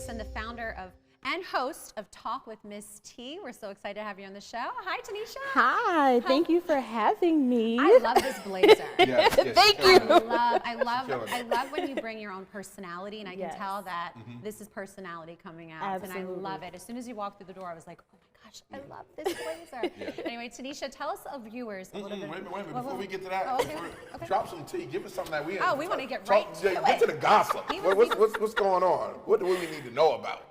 Grayson, the founder of and host of Talk with Miss T. We're so excited to have you on the show. Hi, Tinisha. Hi, thank you for having me. I love this blazer. Yes, Thank you. I love when you bring your own personality, and I can tell that this is personality coming out. Absolutely. And I love it. As soon as you walked through the door, I was like, oh my gosh, I love this blazer. Anyway, Tanisha, tell us of viewers a little bit. Wait a minute. Before we get to that, okay. drop some tea. Give us something that we. Oh, we want to get right to Get to the gossip. What's going on? What do we need to know about?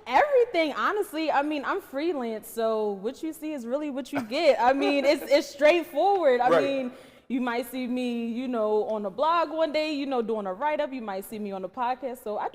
Everything, honestly. I mean, I'm freelance, so what you see is really what you get. I mean, it's straightforward. I mean, you might see me, you know, on a blog one day, you know, doing a write-up. You might see me on a podcast. So I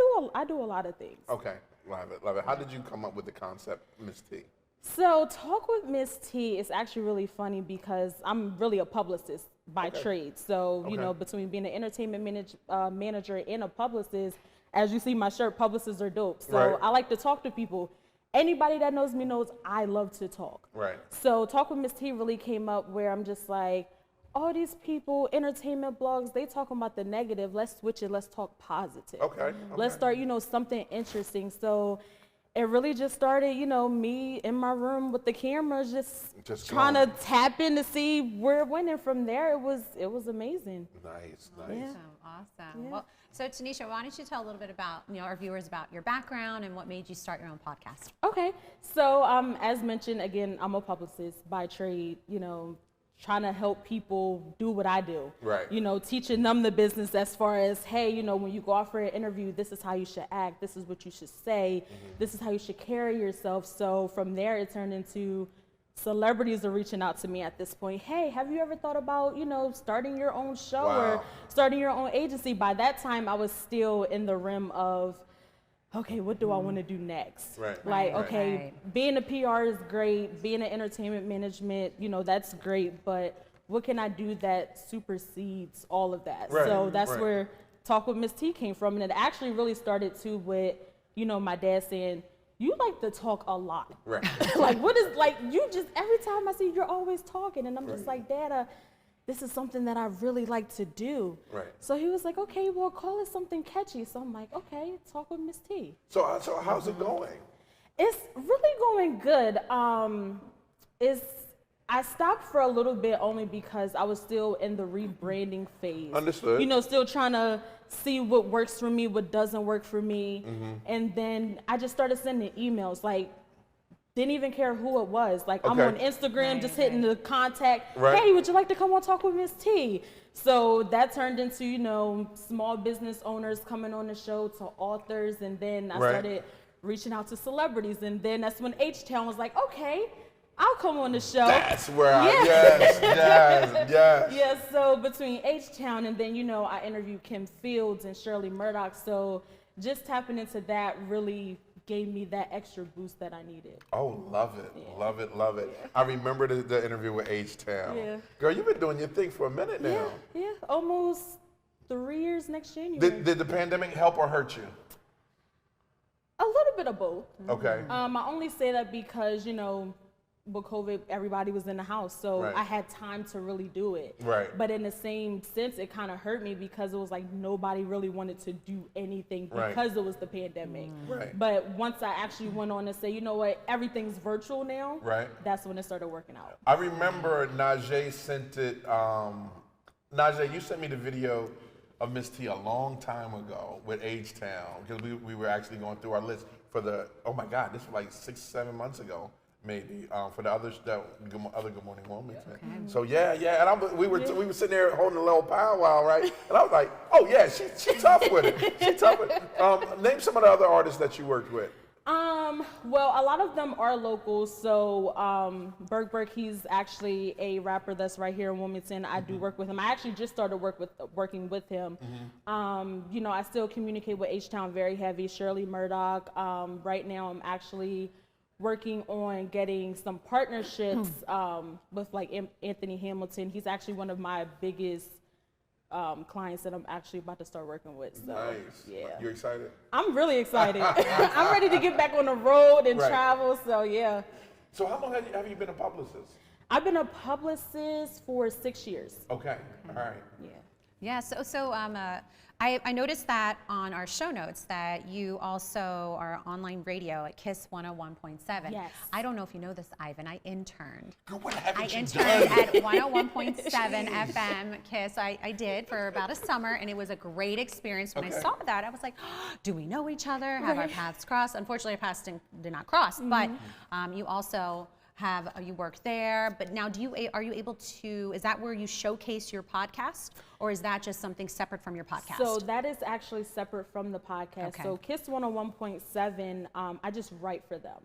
do a lot of things. Okay, love it. How did you come up with the concept, Miss T? So Talk with Miss T is actually really funny because I'm really a publicist by trade. So, you know, between being an entertainment manager and a publicist, as you see my shirt, publicists are dope. So I like to talk to people. Anybody that knows me knows I love to talk. Right. So Talk with Miss T really came up where I'm just like, all these people, entertainment blogs, they talking about the negative. Let's switch it. Let's talk positive. Okay. Let's start, you know, something interesting. So it really just started, you know, me in my room with the camera, just trying to tap in to see where it went. And from there, it was amazing. Nice. Yeah. Awesome. Yeah. Well, so Tanisha, why don't you tell a little bit about, you know, our viewers about your background and what made you start your own podcast? Okay. So as mentioned, again, I'm a publicist by trade, you know, trying to help people do what I do. Right. You know, teaching them the business as far as, hey, you know, when you go out for an interview, this is how you should act. This is what you should say. This is how you should carry yourself. So from there, it turned into celebrities are reaching out to me at this point. Hey, have you ever thought about, you know, starting your own show or starting your own agency? By that time, I was still in the rim of, okay, what do I want to do next? Being a PR is great. Being an entertainment management, you know, that's great. But what can I do that supersedes all of that? So that's where Talk with Miss T came from. And it actually really started too with, you know, my dad saying, you like to talk a lot. Like, what is, like, you just, every time I see you, you're always talking. And I'm just like, Dad, this is something that I really like to do. So he was like, okay, well, call it something catchy. So I'm like, okay, Talk with Miss T. So how's it going? It's really going good. I stopped for a little bit only because I was still in the rebranding phase. Understood. You know, still trying to see what works for me, what doesn't work for me. And then I just started sending emails, like, didn't even care who it was. Like, I'm on Instagram, just hitting the contact. Hey, would you like to come on Talk with Miss T? So that turned into, you know, small business owners coming on the show, to authors. And then I started reaching out to celebrities. And then that's when H-Town was like, okay, I'll come on the show. That's where yes. Yeah, so between H-Town and then, you know, I interviewed Kim Fields and Shirley Murdoch. So just tapping into that really gave me that extra boost that I needed. Oh, love it. Love it. I remember the interview with H-Town. Yeah. Girl, you've been doing your thing for a minute now. Yeah, almost 3 years next January. Did the pandemic help or hurt you? A little bit of both. Okay. I only say that because, you know, with COVID, everybody was in the house, so I had time to really do it. But in the same sense, it kind of hurt me because it was like nobody really wanted to do anything because it was the pandemic. But once I actually went on to say, you know what, everything's virtual now, that's when it started working out. I remember Najee sent it, Najee, you sent me the video of Miss T a long time ago with H-Town, because we were actually going through our list for the, oh my God, this was like 6-7 months ago. Maybe for the others, other Good Morning Moments. So and we were sitting there holding a little powwow, right? And I was like, oh yeah, she tough with it. Name some of the other artists that you worked with. Well, a lot of them are local. So Berg, he's actually a rapper that's right here in Wilmington. I do work with him. I actually just started working with him. You know, I still communicate with H-Town very heavy. Shirley Murdoch. Right now, I'm actually working on getting some partnerships with like Anthony Hamilton. He's actually one of my biggest clients that I'm actually about to start working with. So, nice. Yeah. You excited? I'm really excited. I'm ready to get back on the road and travel. So yeah. So how long have you been a publicist? I've been a publicist for 6 years. Okay. All right. Yeah. Yeah, I noticed that on our show notes that you also are online radio at KISS 101.7. Yes. I don't know if you know this, Ivan. I interned. Girl, what haven't you interned done? at 101.7 FM KISS. I did for about a summer, and it was a great experience. When I saw that, I was like, oh, do we know each other? Have our paths crossed? Unfortunately, our paths did not cross, but you also you work there, but now are you able to, is that where you showcase your podcast, or is that just something separate from your podcast? So that is actually separate from the podcast. Okay. So KISS 101.7, I just write for them.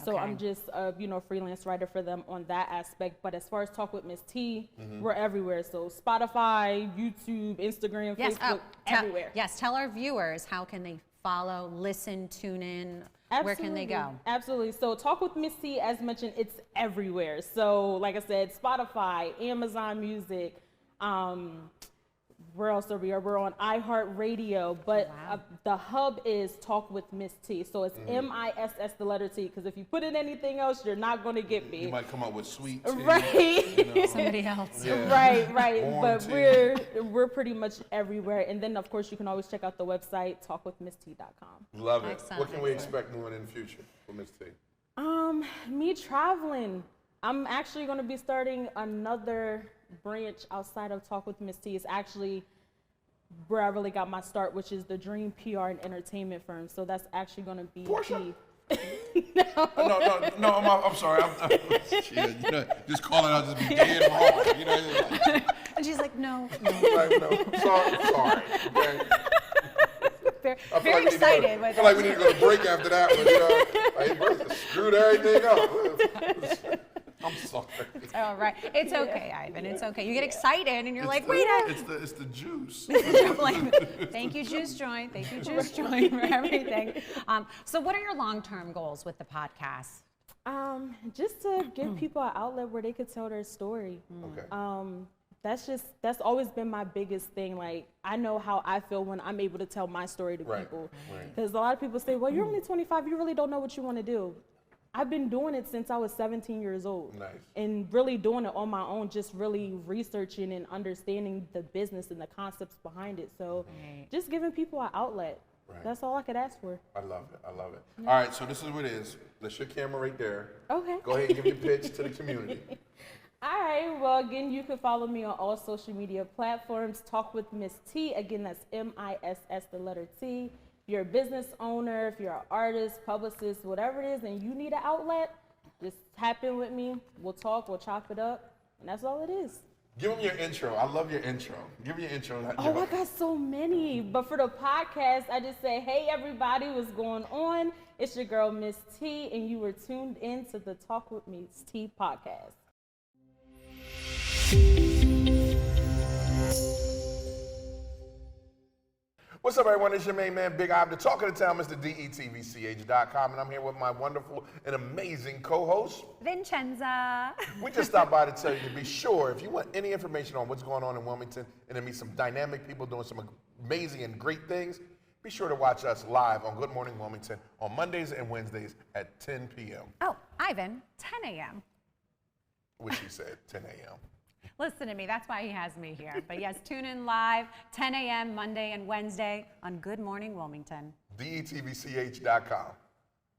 So I'm just a freelance writer for them on that aspect. But as far as Talk with Miss T, we're everywhere. So Spotify, YouTube, Instagram, Facebook, everywhere. Yes, tell our viewers, how can they follow, listen, tune in? Absolutely. Where can they go? Absolutely. So Talk with Miss T, as mentioned, it's everywhere. So like I said, Spotify, Amazon Music, where else are we? We're on iHeartRadio, but the hub is Talk with Miss T. So it's MISS, the letter T, because if you put in anything else, you're not going to get me. You might come up with sweet tea. Right. Somebody else. Yeah. Right. Warm But tea. we're pretty much everywhere. And then, of course, you can always check out the website, talkwithmisst.com. Love it. Excellent. What can we expect going in the future for Miss T? Me traveling. I'm actually going to be starting another branch outside of Talk with Miss T. It's actually where I really got my start, which is the Dream PR and Entertainment Firm. So that's actually going to be Portia? No, I'm sorry. Shit, just call it out, just be dead wrong. And she's like, no. Sorry. Okay. Very excited. I feel like we need to go to break after that one. I screwed everything up. I'm sorry. It's all right. It's okay, Ivan. It's okay. You get excited and you're like, wait It's the juice. Thank you, Juice Joint. Thank you, Juice Joint, for everything. So what are your long-term goals with the podcast? Just to give people an outlet where they could tell their story. Okay. That's always been my biggest thing. Like, I know how I feel when I'm able to tell my story to people. Because a lot of people say, well, you're only 25, you really don't know what you want to do. I've been doing it since I was 17 years old. Nice. And really doing it on my own, just really researching and understanding the business and the concepts behind it. So just giving people an outlet. Right. That's all I could ask for. I love it. Yeah. All right, so this is what it is. Let's your camera right there. Okay. Go ahead and give your pitch to the community. All right. Well, again, you can follow me on all social media platforms. Talk with Miss T. Again, that's MISS, the letter T. If you're a business owner, if you're an artist, publicist, whatever it is, and you need an outlet, just tap in with me. We'll talk. We'll chop it up. And that's all it is. Give them your intro. I love your intro. Give me your intro. Oh, I got so many. But for the podcast, I just say, hey, everybody, what's going on? It's your girl, Miss T, and you were tuned in to the Talk with Miss T podcast. What's up, everyone? It's your main man, Big Ivan, the talk of the town, Mr. DETVCH.com, and I'm here with my wonderful and amazing co-host, Vincenza. We just stopped by to tell you to be sure, if you want any information on what's going on in Wilmington and to meet some dynamic people doing some amazing and great things, be sure to watch us live on Good Morning Wilmington on Mondays and Wednesdays at 10 p.m. Oh, Ivan, 10 a.m. Which he said, 10 a.m. Listen to me, that's why he has me here. But yes, tune in live, 10 a.m. Monday and Wednesday on Good Morning Wilmington. DETVCH.com.